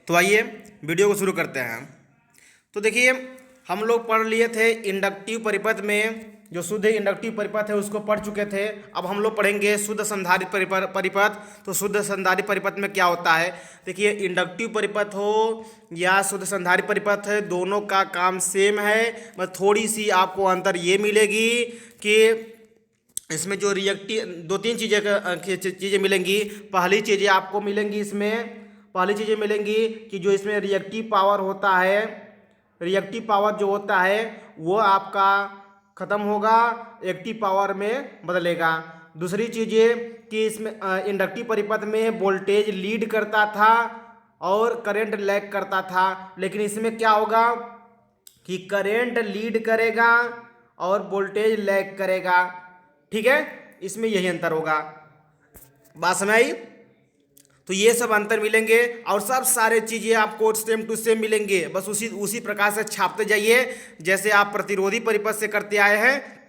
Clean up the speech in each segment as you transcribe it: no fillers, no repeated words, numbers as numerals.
तो आइए वीडियो को शुरू करते हैं। तो देखिए, हम लोग पढ़ लिए थे इंडक्टिव परिपथ में, जो शुद्ध इंडक्टिव परिपथ है उसको पढ़ चुके थे। अब हम लोग पढ़ेंगे शुद्ध संधारित्र परिपथ। तो शुद्ध संधारित्र परिपथ में क्या होता है? देखिए, इंडक्टिव परिपथ हो या शुद्ध संधारित्र परिपथ है, दोनों का काम सेम है। बस थोड़ी सी आपको अंतर ये मिलेगी कि इसमें जो रिएक्टिव दो तीन चीज़ें मिलेंगी। पहली चीज़ें आपको मिलेंगी इसमें, पहली चीज़ें मिलेंगी कि जो इसमें रिएक्टिव पावर होता है, रिएक्टिव पावर जो होता है वो आपका ख़त्म होगा, एक्टिव पावर में बदलेगा। दूसरी चीज़ ये कि इसमें इंडक्टिव परिपथ में वोल्टेज लीड करता था और करंट लैग करता था, लेकिन इसमें क्या होगा कि करंट लीड करेगा और वोल्टेज लैग करेगा। ठीक है, इसमें यही अंतर होगा। बात समझ आई? तो ये सब अंतर मिलेंगे और सब सारे चीज़ें आपको सेम टू सेम मिलेंगे। बस उसी प्रकार से छापते जाइए जैसे आप प्रतिरोधी परिपथ से करते आए हैं।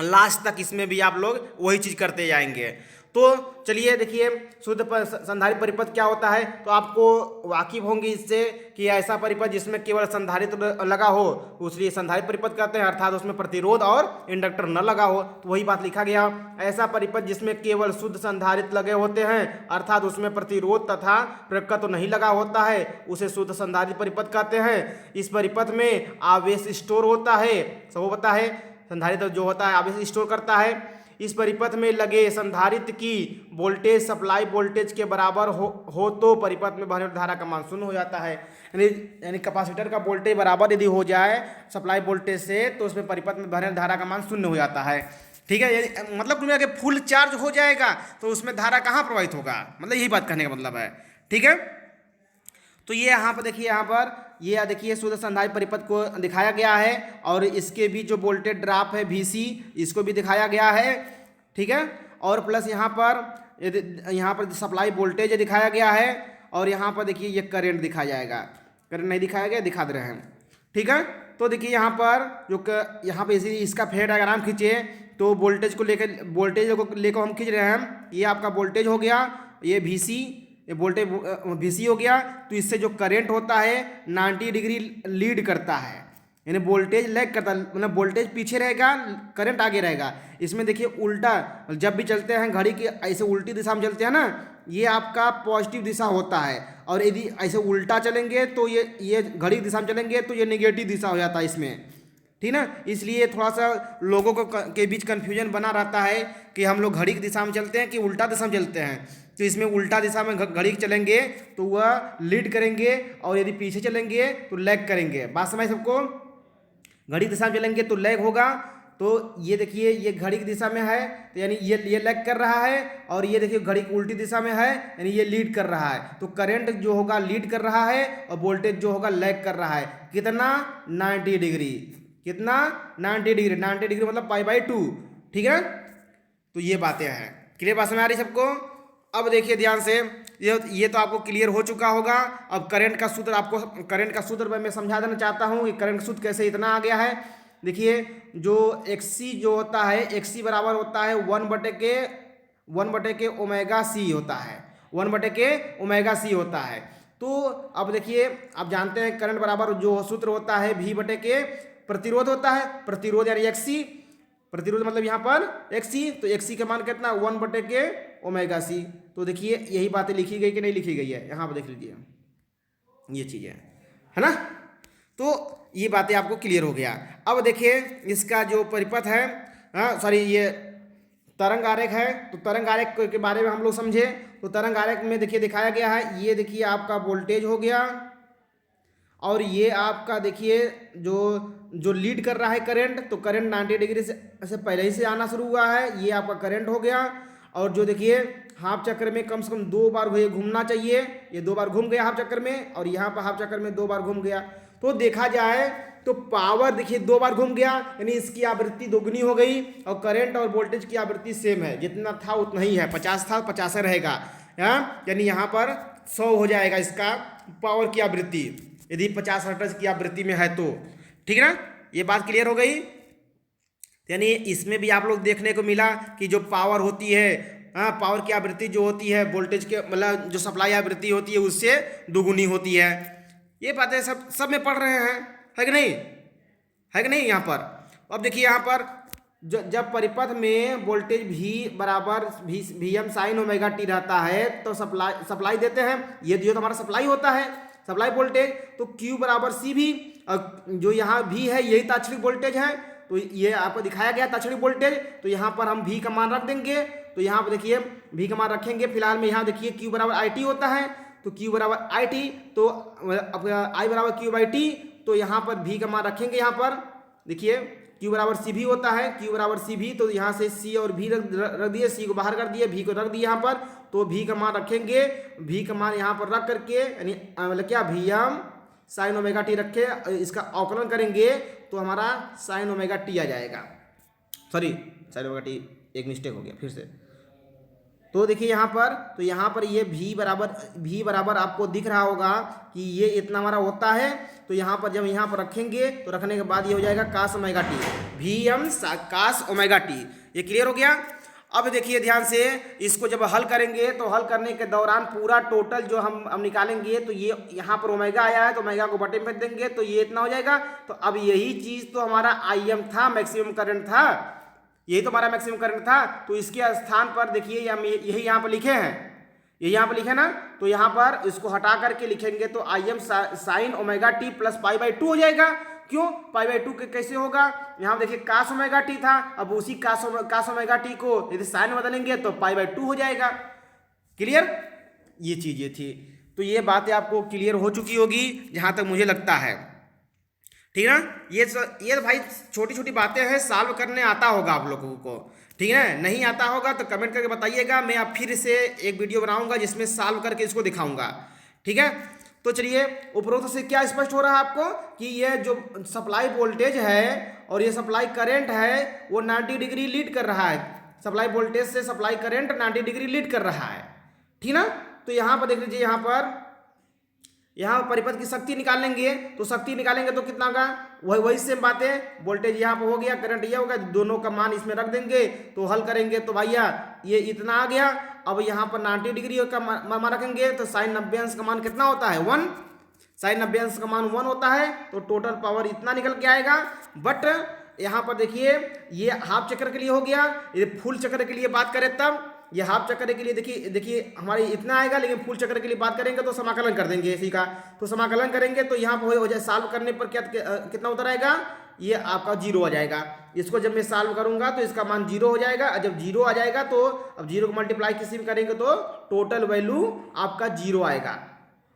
लास्ट तक इसमें भी आप लोग वही चीज़ करते जाएंगे। तो चलिए देखिए, शुद्ध संधारित्र परिपथ क्या होता है, तो आपको वाकिफ होंगे इससे कि ऐसा परिपथ जिसमें केवल संधारित्र लगा हो उसलिए संधारित्र परिपथ कहते हैं, अर्थात उसमें प्रतिरोध और इंडक्टर न लगा हो, तो वही बात लिखा गया। ऐसा परिपथ जिसमें केवल शुद्ध संधारित्र लगे होते हैं, अर्थात उसमें प्रतिरोध तथा प्रेरकत्व नहीं लगा होता है, उसे शुद्ध संधारित्र परिपथ कहते हैं। इस परिपथ में आवेश स्टोर होता है, सबको पता है संधारित्र जो होता है आवेश स्टोर करता है। इस परिपथ में लगे संधारित्र की वोल्टेज सप्लाई वोल्टेज के बराबर हो तो परिपथ में बहने वाली धारा का मान शून्य हो जाता है। यानी कैपेसिटर का वोल्टेज बराबर यदि हो जाए सप्लाई वोल्टेज से तो उसमें परिपथ में बहने वाली धारा का मान शून्य हो जाता है। ठीक है, मतलब तुम्हें अगर फुल चार्ज हो जाएगा तो उसमें धारा कहाँ प्रवाहित होगा, मतलब यही बात कहने का मतलब है। ठीक है, तो ये यहाँ पर देखिए, यहाँ पर ये देखिए शुद्ध संधारित्र परिपथ को दिखाया गया है और इसके भी जो वोल्टेज ड्रॉप है VC इसको भी दिखाया गया है। ठीक है, और प्लस यहाँ पर सप्लाई वोल्टेज दिखाया गया है और यहाँ पर देखिए ये करंट दिखाया जाएगा। करंट नहीं दिखाया गया, दिखा दे रहे हैं। ठीक है, तो देखिए यहाँ पर जो यहाँ पर इसका फेज डायग्राम खींचे तो वोल्टेज को लेकर हम खींच रहे हैं। ये आपका वोल्टेज हो गया, ये VC, ये वोल्टेज VC हो गया। तो इससे जो करंट होता है 90 डिग्री लीड करता है, यानी वोल्टेज लैग करता है, मतलब वोल्टेज पीछे रहेगा करंट आगे रहेगा। इसमें देखिए उल्टा, जब भी चलते हैं घड़ी की ऐसे उल्टी दिशा में चलते हैं ना, ये आपका पॉजिटिव दिशा होता है, और यदि ऐसे उल्टा चलेंगे तो ये घड़ी की दिशा में चलेंगे तो ये नेगेटिव दिशा हो जाता है इसमें। ठीक ना, इसलिए थोड़ा सा लोगों को के बीच कन्फ्यूजन बना रहता है कि हम लोग घड़ी की दिशा में चलते हैं कि उल्टा दिशा में चलते हैं। तो इसमें उल्टा दिशा में घड़ी चलेंगे तो वह लीड करेंगे और यदि पीछे चलेंगे तो लैग करेंगे। बात समझ सबको? घड़ी की दिशा में चलेंगे तो लैग होगा। तो ये देखिए ये घड़ी की दिशा में है तो यानी ये लैग कर रहा है, और ये देखिए घड़ी की उल्टी दिशा में है यानी ये लीड कर रहा है। तो करंट जो होगा लीड कर रहा है और वोल्टेज जो होगा लैग कर रहा है। कितना? 90 डिग्री। कितना? 90 डिग्री। 90 डिग्री मतलब π/2। ठीक है, तो ये बातें हैं। क्लियर बात समझ आ रही सबको? अब देखिए ध्यान से, ये तो आपको क्लियर हो चुका होगा। अब करंट का सूत्र, आपको करंट का सूत्र मैं समझा देना चाहता हूँ कि करंट का सूत्र कैसे इतना आ गया है। देखिए जो XC जो होता है, XC बराबर होता है 1/के ओमेगा C होता है, 1/के ओमेगा C होता है। तो अब देखिए, आप जानते हैं करंट बराबर जो सूत्र होता है V/के प्रतिरोध होता है, प्रतिरोध यानी XC, प्रतिरोध मतलब यहाँ पर XC, तो XC का मान कितना? 1/के ओमेगा C। तो देखिए यही बातें लिखी गई कि नहीं लिखी गई है, यहाँ पर देख लीजिए ये चीज़ें है ना। तो ये बातें आपको क्लियर हो गया। अब देखिए इसका जो परिपथ है, सॉरी ये तरंग आरेख है, तो तरंग आरेख के बारे में हम लोग समझे। तो तरंग आरेख में देखिए दिखाया गया है, ये देखिए आपका वोल्टेज हो गया और ये आपका देखिए जो लीड कर रहा है करंट, तो करंट 90 डिग्री से पहले ही से आना शुरू हुआ है, ये आपका करंट हो गया। और जो देखिए हाफ चक्र में कम से कम 2 बार घूमना चाहिए, ये 2 बार घूम गया हाफ चक्र में, और यहाँ पर हाफ चक्र में 2 बार घूम गया। तो देखा जाए तो पावर देखिए 2 बार घूम गया यानी इसकी आवृत्ति दोगुनी हो गई, और करंट और वोल्टेज की आवृत्ति सेम है, जितना था उतना ही है, 50 था 50 रहेगा, यानी यहाँ पर 100 हो जाएगा इसका पावर की आवृत्ति, यदि 50 हर्ट्ज की आवृत्ति में है तो। ठीक है ना, ये बात क्लियर हो गई। यानी इसमें भी आप लोग देखने को मिला कि जो पावर होती है हाँ, पावर की आवृत्ति जो होती है वोल्टेज के मतलब जो सप्लाई आवृत्ति होती है उससे दुगुनी होती है। ये बातें सब सब में पढ़ रहे हैं, है कि नहीं, है कि नहीं। यहाँ पर अब देखिए, यहाँ पर जब परिपथ में वोल्टेज V बराबर Vm साइन ओमेगा टी रहता है तो सप्लाई देते हैं, ये जो हमारा सप्लाई होता है सप्लाई वोल्टेज, तो Q बराबर CV, और जो यहाँ V है यही तात्क्षणिक वोल्टेज है, तो ये आपको दिखाया गया तात्क्षणिक वोल्टेज। तो यहाँ पर हम V का मान रख देंगे, तो यहाँ पर देखिए V का मान रखेंगे। फिलहाल में यहाँ देखिए Q बराबर IT होता है, तो Q बराबर IT, तो I बराबर Q बाई टी, तो यहाँ पर V का मान रखेंगे। यहाँ पर देखिए Q बराबर CV होता है, Q बराबर CV, तो यहाँ से C और V रख दिए, C को बाहर कर दिए, V को रख दिए यहाँ पर, तो V का मान रखेंगे। V का मान यहाँ पर रख करके यानी मतलब क्या Vm साइन ओमेगा टी रखे, इसका अवकलन करेंगे तो हमारा साइन ओमेगा टी आ जाएगा। सॉरी, साइन ओमेगा टी, एक मिस्टेक हो गया फिर से। तो देखिए यहाँ पर, तो यहाँ पर ये V बराबर आपको दिख रहा होगा कि ये इतना हमारा होता है। तो यहाँ पर जब यहाँ पर रखेंगे तो रखने के बाद ये हो जाएगा cos omega t, Vm cos omega t. ये क्लियर हो गया। अब देखिए ध्यान से, इसको जब हल करेंगे तो हल करने के दौरान पूरा टोटल जो हम निकालेंगे, तो ये यहाँ पर ओमेगा आया है तो ओमेगा को बटे में फेंक देंगे तो ये इतना हो जाएगा। तो अब यही चीज़ तो हमारा Im था, मैक्सिमम करंट था, यही तो हमारा मैक्सिमम करंट था। तो इसके स्थान पर देखिए हम यही यहाँ पर लिखे हैं, ये यहाँ पर लिखे ना, तो यहाँ पर इसको हटा करके लिखेंगे तो Im sine omega T plus pi by two हो जाएगा। क्यों पाई बाई टू के कैसे होगा, यहाँ देखिए कास ओमेगा टी था, अब उसी कास ओमेगा टी को यदि साइन बदलेंगे तो पाई बाई टू हो जाएगा। क्लियर, ये चीज़ ये थी। तो ये बातें आपको क्लियर हो चुकी होगी जहाँ तक मुझे लगता है, ठीक है ना। ये भाई छोटी छोटी बातें हैं, सॉल्व करने आता होगा आप लोगों को, ठीक है। नहीं आता होगा तो कमेंट करके बताइएगा, मैं अब फिर से एक वीडियो बनाऊंगा जिसमें सॉल्व करके इसको दिखाऊंगा, ठीक है। तो चलिए, उपरोक्त से क्या स्पष्ट हो रहा है आपको कि ये जो सप्लाई वोल्टेज है और ये सप्लाई करंट है वो 90 डिग्री लीड कर रहा है, सप्लाई वोल्टेज से सप्लाई करंट 90 डिग्री लीड कर रहा है, ठीक ना। तो यहाँ पर देख लीजिए, यहाँ परिपथ की शक्ति निकालेंगे, तो शक्ति निकालेंगे तो कितना होगा, वही सेम बात है, वोल्टेज यहाँ पर हो गया, करंट ये होगा, दोनों का मान इसमें रख देंगे तो हल करेंगे तो भैया ये इतना आ गया। अब यहाँ पर 90 डिग्री का मान रखेंगे तो साइन 90 अंश का मान कितना होता है 1, साइन 90 अंश का मान 1 होता है, तो टोटल पावर इतना निकल के आएगा। बट यहाँ पर देखिए ये हाफ चक्र के लिए हो गया, ये फुल चक्र के लिए बात करें तब ये हाफ चक्र के लिए देखिए हमारे इतना आएगा, लेकिन फुल चक्र के लिए बात करेंगे तो समाकलन कर देंगे इसी का, तो समाकलन करेंगे तो यहाँ पर हो जाए, सॉल्व करने पर क्या कितना उतर आएगा, ये आपका 0 आ जाएगा। इसको जब मैं सॉल्व करूंगा तो इसका मान 0 हो जाएगा, और जब 0 आ जाएगा तो अब 0 को मल्टीप्लाई किसी में करेंगे तो टोटल वैल्यू आपका 0 आएगा।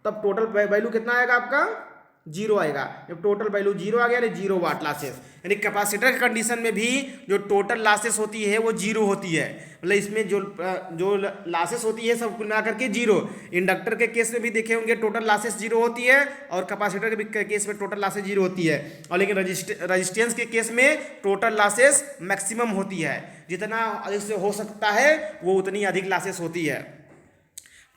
तब टोटल वैल्यू कितना आएगा आपका 0 आएगा। जब टोटल वैल्यू 0 आ गया यानी 0 वाट लॉसेस, यानी कैपेसिटर के कंडीशन में भी जो टोटल लॉसेस होती है वो 0 होती है, मतलब इसमें जो लॉसेस होती है सब कुल मिलाकर के 0। इंडक्टर के केस में भी देखे होंगे टोटल लॉसेस 0 होती है, और कैपेसिटर के केस में टोटल लॉसेस 0 होती है, और लेकिन रजिस्टेंस के केस में टोटल लॉसेस मैक्सिमम होती है, जितना अधिक से हो सकता है वो उतनी अधिक लॉसेस होती है,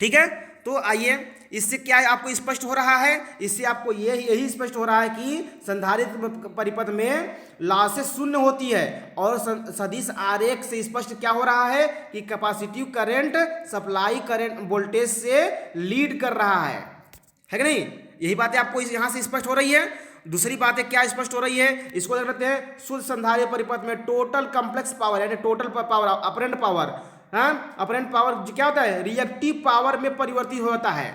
ठीक है। तो आइए, इससे क्या आपको स्पष्ट हो रहा है, इससे आपको यही स्पष्ट हो रहा है कि संधारित्र परिपथ में लॉसेस शून्य होती है, और सदिश आरेख से स्पष्ट क्या हो रहा है कि capacitive current supply current voltage से लीड कर रहा है कि नहीं। यही बातें आपको यहाँ से स्पष्ट हो रही है। दूसरी बात है क्या स्पष्ट हो रही है, इसको देख लेते हैं। शुद्ध संधारित्र परिपथ में टोटल कॉम्प्लेक्स पावर यानी टोटल पावर अपरेंट पावर, हाँ अपरेंट पावर क्या होता है, रिएक्टिव पावर में परिवर्तित होता है।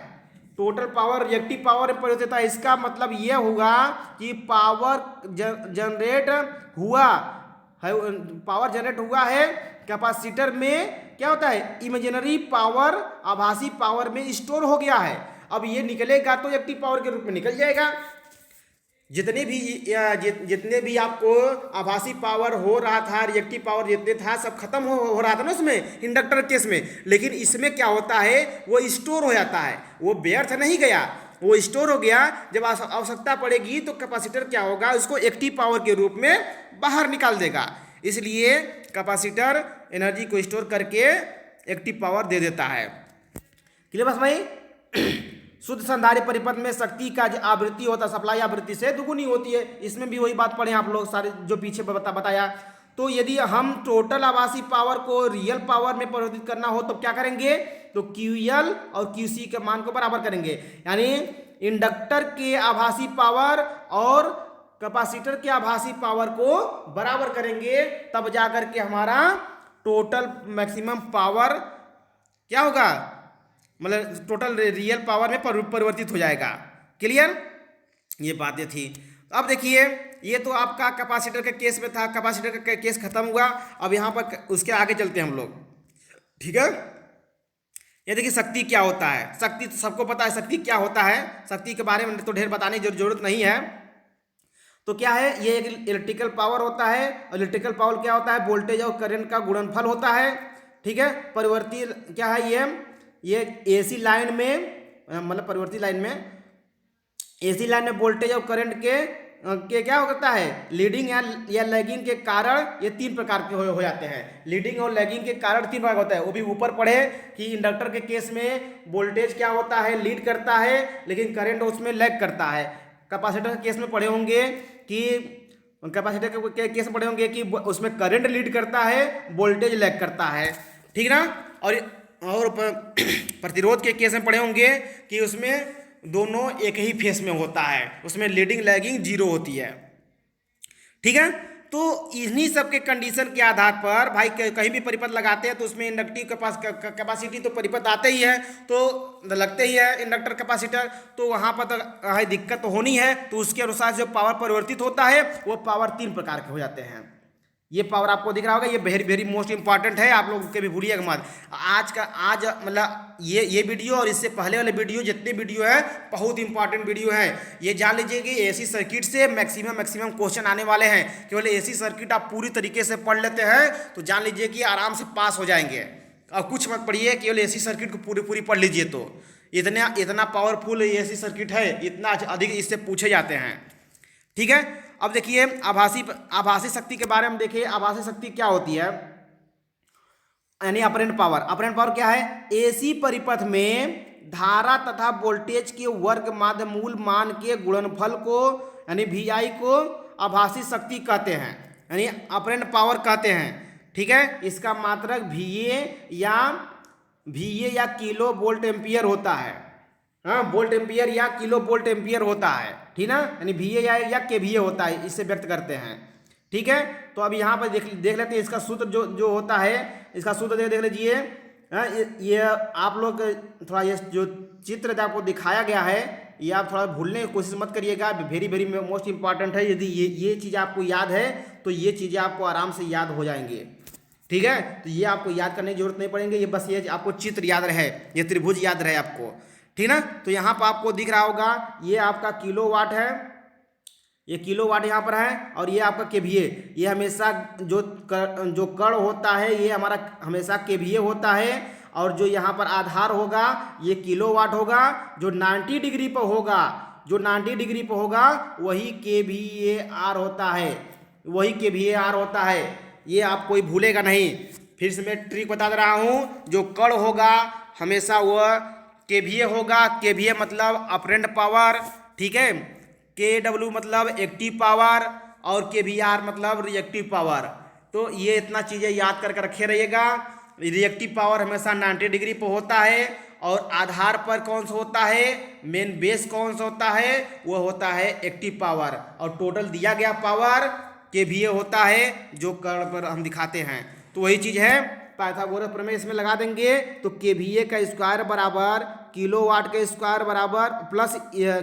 टोटल पावर रिएक्टिव पावर में परिवर्तित होता है, इसका मतलब यह होगा कि पावर जनरेट हुआ है, पावर जनरेट हुआ है कैपेसिटर में, क्या होता है इमेजिनरी पावर आभासी पावर में स्टोर हो गया है। अब ये निकलेगा तो रिएक्टिव पावर के रूप में निकल जाएगा। जितने भी आपको आभासी पावर हो रहा था, रिएक्टिव पावर जितने था सब खत्म हो रहा था ना उसमें इंडक्टर केस में, लेकिन इसमें क्या होता है वो स्टोर हो जाता है, वो व्यर्थ नहीं गया, वो स्टोर हो गया। जब आवश्यकता पड़ेगी तो कैपेसिटर क्या होगा, उसको एक्टिव पावर के रूप में बाहर निकाल देगा। इसलिए कैपेसिटर एनर्जी को स्टोर करके एक्टिव पावर दे देता है। क्लियर बस भाई। शुद्ध संधारित्र परिपथ में शक्ति का जो आवृत्ति होता है सप्लाई आवृत्ति से दुगुनी होती है। इसमें भी वही बात पढ़े आप लोग सारे जो पीछे बताया। तो यदि हम टोटल आभासी पावर को रियल पावर में परिवर्तित करना हो तो क्या करेंगे, तो QL और QC के मान को बराबर करेंगे, यानी इंडक्टर के आभासी पावर और कैपेसिटर के आभासी पावर को बराबर करेंगे, तब जाकर के हमारा टोटल मैक्सिमम पावर क्या होगा, मतलब टोटल रियल पावर में परिवर्तित हो जाएगा। क्लियर, ये बातें थी। अब देखिए ये तो आपका कैपेसिटर के केस में था, कैपेसिटर का केस खत्म हुआ। अब यहाँ पर उसके आगे चलते हैं हम लोग, ठीक है। ये देखिए शक्ति क्या होता है, शक्ति तो सबको पता है शक्ति क्या होता है, शक्ति के बारे में तो ढेर बताने की जरूरत नहीं है। तो क्या है, ये एक इलेक्ट्रिकल पावर होता है, और इलेक्ट्रिकल पावर क्या होता है, वोल्टेज और करंट का गुणनफल होता है, ठीक है। परिवर्ती क्या है, ये AC लाइन में, मतलब परिवर्ती लाइन में, AC लाइन में वोल्टेज और करंट के क्या होता है, लीडिंग या लैगिंग के कारण ये तीन प्रकार के हो जाते हैं। लीडिंग और लैगिंग के कारण तीन प्रकार होता है, वो भी ऊपर पढ़े कि इंडक्टर के केस में वोल्टेज क्या होता है, लीड करता है, लेकिन करंट उसमें लैग करता है। कैपेसिटर के केस में पढ़े होंगे कि कैपेसिटर के केस में पढ़े होंगे कि उसमें करंट लीड करता है, वोल्टेज लैग करता है, ठीक ना। और प्रतिरोध के केस में पढ़े होंगे कि उसमें दोनों एक ही फेस में होता है, उसमें लीडिंग लैगिंग जीरो होती है, ठीक है। तो इन्हीं सब के कंडीशन के आधार पर भाई कहीं भी परिपथ लगाते हैं तो उसमें इंडक्टिव कैपेसिटी तो परिपथ आते ही है, तो लगते ही है इंडक्टर कैपेसिटर, तो वहाँ पर तो दिक्कत तो होनी है। तो उसके अनुसार जो पावर परिवर्तित होता है वो पावर तीन प्रकार के हो जाते हैं। ये पावर आपको दिख रहा होगा, ये वेरी वेरी मोस्ट इंपॉर्टेंट है, आप लोग के भी भूलिएगा मत। आज मतलब ये वीडियो और इससे पहले वाले वीडियो जितने वीडियो है बहुत इंपॉर्टेंट वीडियो है। ये जान लीजिए कि AC सर्किट से मैक्सिमम क्वेश्चन आने वाले हैं। केवल AC सर्किट आप पूरी तरीके से पढ़ लेते हैं तो जान लीजिए कि आराम से पास हो जाएंगे। और कुछ मत पढ़िए, केवल AC सर्किट को पूरी पढ़ लीजिए, तो इतना पावरफुल AC सर्किट है, इतना अधिक इससे पूछे जाते हैं, ठीक है। अब देखिए आभासी शक्ति के बारे में देखिए, आभासी शक्ति क्या होती है, यानी अपरेंट पावर क्या है, AC परिपथ में धारा तथा वोल्टेज के वर्ग माध्य मूल मान के गुणनफल को यानी VI को आभासी शक्ति कहते हैं, यानी अपरेंट पावर कहते हैं, ठीक है। इसका मात्रक VA या किलो वोल्ट एम्पियर होता है, हाँ, वोल्ट एम्पियर या किलो वोल्ट एम्पियर होता है, ठीक ना, यानी VA या KVA होता है, इससे व्यक्त करते हैं, ठीक है। तो अब यहाँ पर देख लेते हैं इसका सूत्र जो होता है, इसका सूत्र देख लीजिए। ये आप लोग थोड़ा ये जो चित्र आपको दिखाया गया है ये आप थोड़ा भूलने की कोशिश मत करिएगा, वेरी वेरी मोस्ट इंपॉर्टेंट है। यदि ये चीज़ आपको याद है तो ये चीज़ें आपको आराम से याद हो जाएंगे, ठीक है। तो ये आपको याद करने की जरूरत नहीं पड़ेंगे, ये बस ये आपको चित्र याद रहे, ये त्रिभुज याद रहे आपको, ठीक ना। तो यहाँ पर आपको दिख रहा होगा ये आपका किलोवाट है, ये किलोवाट यहाँ पर है, और ये आपका KVA, ये हमेशा जो कण होता है ये हमारा हमेशा KVA होता है, और जो यहाँ पर आधार होगा ये किलोवाट होगा, जो 90 डिग्री पर होगा वही kVAR होता है, वही kVAR होता है। ये आप कोई भूलेगा नहीं, फिर से मैं ट्रिक बता दे रहा हूँ, जो कण होगा हमेशा वह KVA होगा, KVA मतलब अपरेंट पावर, ठीक है, KW मतलब एक्टिव पावर, और KVR मतलब रिएक्टिव पावर। तो ये इतना चीज़ें याद करके रखे रहिएगा। रिएक्टिव पावर हमेशा 90 डिग्री पर होता है, और आधार पर कौन सा होता है, मेन बेस कौन सा होता है, वो होता है एक्टिव पावर, और टोटल दिया गया पावर KVA होता है जो कर्ण पर हम दिखाते हैं। तो वही चीज़ है, पाइथागोरस प्रमेय इसमें लगा देंगे तो KVA का स्क्वायर बराबर किलोवाट का स्क्वायर बराबर प्लस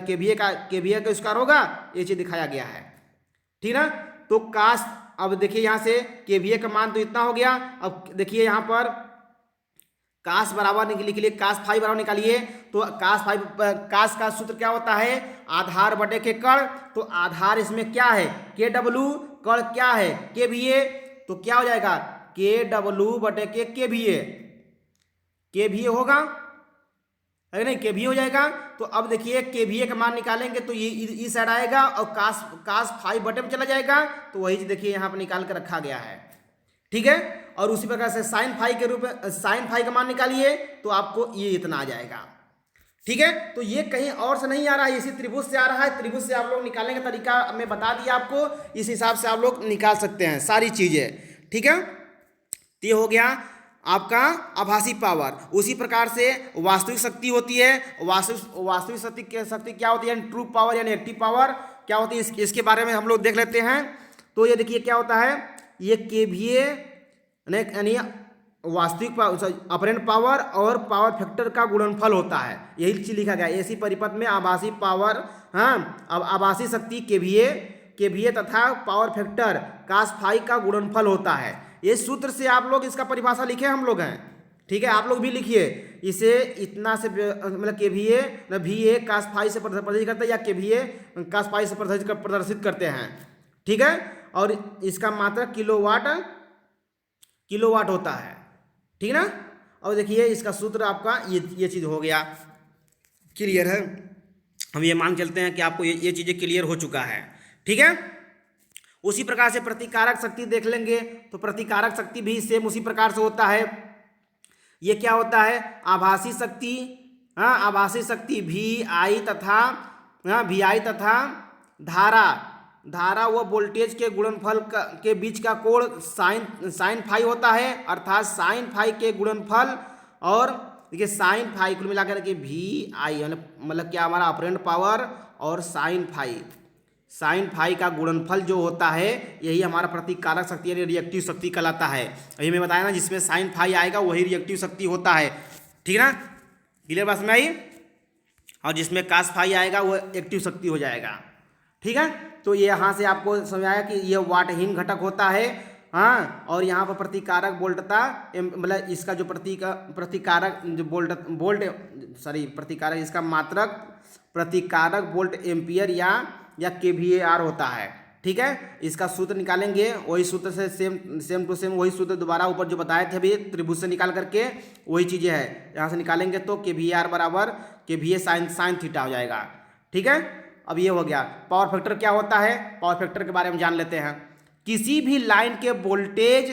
KVA का स्क्वायर होगा, ये चीज़ दिखाया गया है, ठीक ना। तो काश अब देखिए यहाँ से KVA का मान तो इतना हो गया। अब देखिए यहाँ पर काश बराबर लिख लिए, काश फाई बराबर निकालिए, तो काश का सूत्र क्या होता है, आधार बटे के कण। तो आधार इसमें क्या है KW, कण क्या है KVA, तो क्या हो जाएगा KW बटे के KVA होगा, है नहीं, KVA हो जाएगा। तो अब देखिए KVA का मान निकालेंगे तो ये इस साइड आएगा और काश फाई बटे में चला जाएगा, तो वही देखिए यहाँ पर निकाल कर रखा गया है, ठीक है। और उसी प्रकार से साइन फाई के रूप में साइन फाई का मान निकालिए तो आपको ये इतना आ जाएगा, ठीक है, तो ये कहीं और से नहीं आ रहा है, इसी त्रिभुज से आ रहा है। त्रिभुज से आप लोग निकालने का तरीका मैं बता दिया आपको, इस हिसाब से आप लोग निकाल सकते हैं सारी चीजें। ठीक है, तो ये हो गया आपका आभासी पावर। उसी प्रकार से वास्तविक शक्ति होती है। वास्तविक शक्ति क्या होती है, ट्रू पावर यानी एक्टिव पावर क्या होती है, इसके बारे में हम लोग देख लेते हैं। तो ये देखिए क्या होता है, ये केवीए यानी वास्तविक अपरेंट पावर और पावर फैक्टर का गुणनफल होता है, यही चीज लिखा गया है। ऐसी परिपथ में आभासी पावर, हाँ, अब आभासी शक्ति केवीए तथा पावर फैक्टर कास फाई का गुणनफल होता है। ये सूत्र से आप लोग इसका परिभाषा लिखे हम लोग हैं। ठीक है, आप लोग भी लिखिए इसे, इतना से मतलब केवीए VA कास फाई से प्रदर्शित करते हैं, या केवीए कास फाई से प्रदर्शित करते हैं। ठीक है, और इसका मात्रक किलोवाट होता है। ठीक ना, और देखिए इसका सूत्र आपका ये चीज़ हो गया, क्लियर है। हम ये मान चलते हैं कि आपको ये चीज़ें क्लियर हो चुका है। ठीक है, उसी प्रकार से प्रतिकारक शक्ति देख लेंगे, तो प्रतिकारक शक्ति भी सेम उसी प्रकार से होता है। ये क्या होता है, आभासी शक्ति, हाँ, आभासी शक्ति VI तथा धारा व वोल्टेज के गुणनफल के बीच का कोण साइन फाई होता है, अर्थात साइन फाई के गुणनफल। और देखिए साइन फाई कुल मिलाकर के VI मतलब क्या, हमारा अपरेंट पावर और साइन फाई का गुणनफल जो होता है, यही हमारा प्रतिकारक शक्ति यानी रिएक्टिव शक्ति कहलाता है। अभी मैं बताया ना, जिसमें साइन फाई आएगा वही रिएक्टिव शक्ति होता है। ठीक है ना, क्लियर बात में आई। और जिसमें कास फाई आएगा वो एक्टिव शक्ति हो जाएगा। ठीक है, तो ये यहाँ से आपको समझ आया कि ये वाटहीन घटक होता है, हाँ। और यहाँ पर प्रतिकारक वोल्टता मतलब इसका जो प्रतिकारक जो प्रतिकारक इसका मात्रक प्रतिकारक वोल्ट एम्पियर या kVAR होता है। ठीक है, इसका सूत्र निकालेंगे, वही सूत्र से सेम टू सेम वही सूत्र दोबारा ऊपर जो बताए थे अभी त्रिभुज से निकाल करके वही चीज़ें है। यहाँ से निकालेंगे तो kVAR बराबर kVA साइन थीटा हो जाएगा। ठीक है, अब ये हो गया। पावर फैक्टर क्या होता है, पावर फैक्टर के बारे में जान लेते हैं। किसी भी लाइन के वोल्टेज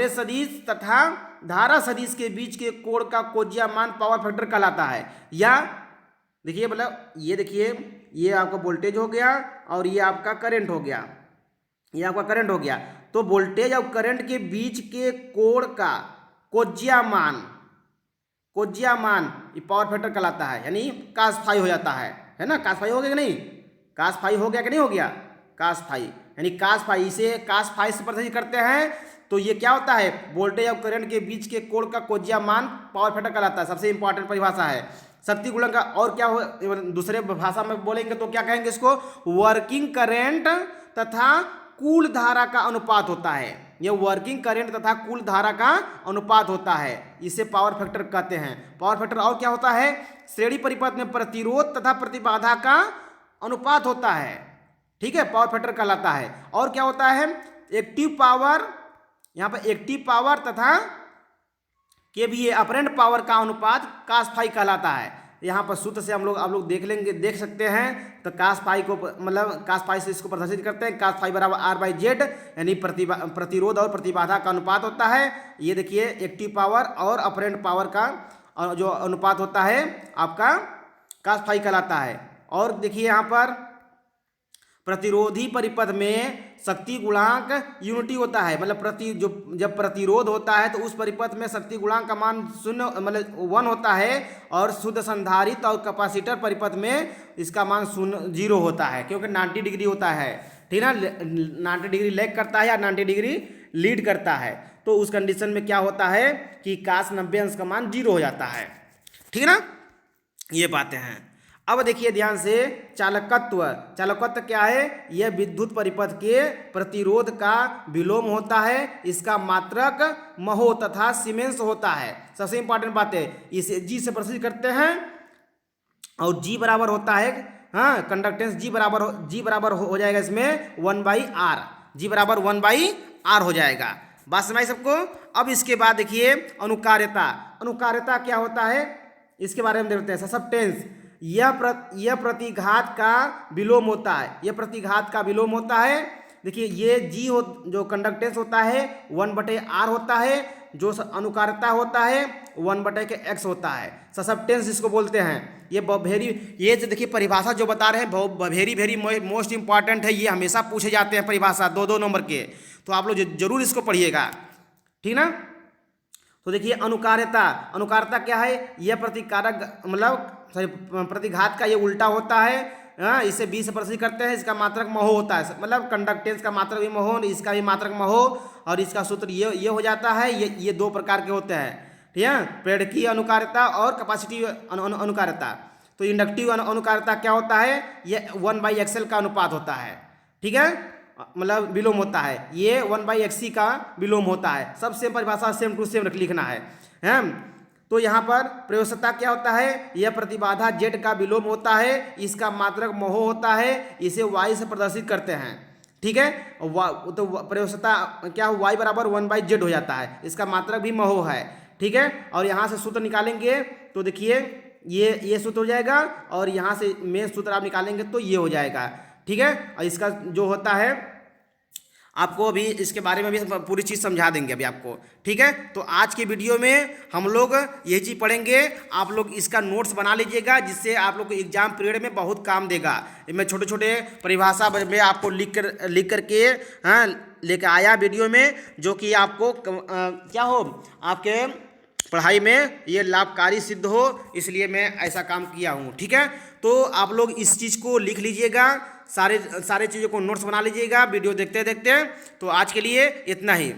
सदिश तथा धारा सदिश के बीच के कोण का कोज्या मान पावर फैक्टर कहलाता है। या देखिए मतलब ये देखिए, ये आपका वोल्टेज हो गया और ये आपका करंट हो गया, ये आपका करंट हो गया। तो वोल्टेज और करंट के बीच के कोण का कोज्या मान ये पावर फैक्टर कहलाता है, यानी कास फाई हो जाता है ना। कास फाई हो गया कि नहीं, कास फाई हो गया कि नहीं हो गया, कास फाई यानी कास फाई, इसे कास फाई से प्रदर्शित करते हैं। तो ये क्या होता है, वोल्टेज और करंट के बीच के कोण का कोज्या मान पावर फैक्टर कहलाता है। सबसे इंपॉर्टेंट परिभाषा है शक्ति गुणन का। और क्या हो, दूसरे भाषा में बोलेंगे तो क्या कहेंगे इसको, वर्किंग करंट तथा कुल धारा का अनुपात होता है। यह वर्किंग करंट तथा कुल धारा का अनुपात होता है, इसे पावर फैक्टर कहते हैं। पावर फैक्टर और क्या होता है, श्रेणी परिपथ में प्रतिरोध तथा प्रतिबाधा का अनुपात होता है। ठीक है, पावर फैक्टर कहलाता है। और क्या होता है, एक्टिव पावर, यहाँ पर एक्टिव पावर तथा kVA अपरेंट पावर का अनुपात कास फाई कहलाता है। यहाँ पर सूत्र से आप लोग देख सकते हैं। तो कास फाई को मतलब कास फाई से इसको प्रदर्शित करते हैं, कास फाई बराबर R/Z यानी प्रतिरोध और प्रतिबाधा का अनुपात होता है। ये देखिए एक्टिव पावर और अपरेंट पावर का जो अनुपात होता है आपका कास फाई कहलाता है। और देखिए यहाँ पर प्रतिरोधी परिपथ में शक्ति गुणांक यूनिटी होता है, मतलब जब प्रतिरोध होता है तो उस परिपथ में शक्ति गुणांक का मान 1 होता है। और शुद्ध संधारित्र और कैपेसिटर परिपथ में इसका मान 0 होता है, क्योंकि 90 डिग्री होता है। ठीक है ना, 90 डिग्री लैग करता है या 90 डिग्री लीड करता है। तो उस कंडीशन में क्या होता है कि कास 90 अंश का मान 0 हो जाता है। ठीक है ना, ये बातें हैं। अब देखिए ध्यान से, चालकत्व क्या है, यह विद्युत परिपथ के प्रतिरोध का विलोम होता है। इसका मात्रक महो तथा सीमेंस होता है। सबसे इंपॉर्टेंट बात है, इसे G से प्रदर्शित करते हैं और G बराबर होता है, हाँ, कंडक्टेंस G बराबर हो जाएगा इसमें 1/R, G बराबर 1/R हो जाएगा। बात समझ सबको। अब इसके बाद देखिए अनुकार्यता क्या होता है, इसके बारे में देखते हैं। ससेप्टेंस, यह प्रतिघात का विलोम होता है, यह प्रतिघात का विलोम होता है। देखिए ये जो कंडक्टेंस होता है 1/R होता है। जो अनुकारता होता है 1/x होता है। ससेप्टेंस इसको बोलते हैं। ये जो देखिए परिभाषा जो बता रहे हैं वेरी वेरी मोस्ट इंपॉर्टेंट है। ये हमेशा पूछे जाते हैं परिभाषा 2-2 नंबर के, तो आप लोग जरूर इसको पढ़िएगा, ठीक ना। तो देखिए अनुकारता क्या है? यह प्रतिकारक मतलब प्रतिघात का ये उल्टा होता है। इसे 20 से प्रदर्शित करते हैं। इसका मात्रक महो होता है, मतलब कंडक्टेंस का मात्रक भी महो, इसका भी मात्रक महो, और इसका सूत्र ये हो जाता है। ये 2 प्रकार के होते हैं, ठीक है, प्रेरकीय अनुकारता और कैपेसिटिव अनुकारता। तो इंडक्टिव अनुकारता क्या होता है? ये 1/XL का अनुपात होता है, ठीक है, मतलब विलोम होता है। ये 1/XC का विलोम होता है। सब सेम परिभाषा सेम टू सेम लिखना है, हैं। तो यहाँ पर प्रयोज्यता क्या होता है? यह प्रतिबाधा Z का विलोम होता है। इसका मात्रक महो होता है। इसे Y से प्रदर्शित करते हैं, ठीक है। तो प्रयोज्यता क्या Y बराबर 1/Z हो जाता है। इसका मात्रक भी महो है, ठीक है। और यहाँ से सूत्र निकालेंगे तो देखिए ये सूत्र हो जाएगा, और यहाँ से मेन सूत्र आप निकालेंगे तो ये हो जाएगा, ठीक है। और इसका जो होता है आपको अभी इसके बारे में भी पूरी चीज़ समझा देंगे अभी आपको, ठीक है। तो आज की वीडियो में हम लोग यही चीज़ पढ़ेंगे। आप लोग इसका नोट्स बना लीजिएगा, जिससे आप लोग को एग्जाम पीरियड में बहुत काम देगा। मैं छोटे छोटे परिभाषा में आपको लिख करके लेकर आया वीडियो में, जो कि आपको क्या हो, आपके पढ़ाई में ये लाभकारी सिद्ध हो, इसलिए मैं ऐसा काम किया हूँ, ठीक है। तो आप लोग इस चीज़ को लिख लीजिएगा, सारे चीज़ों को नोट्स बना लीजिएगा वीडियो देखते देखते। तो आज के लिए इतना ही।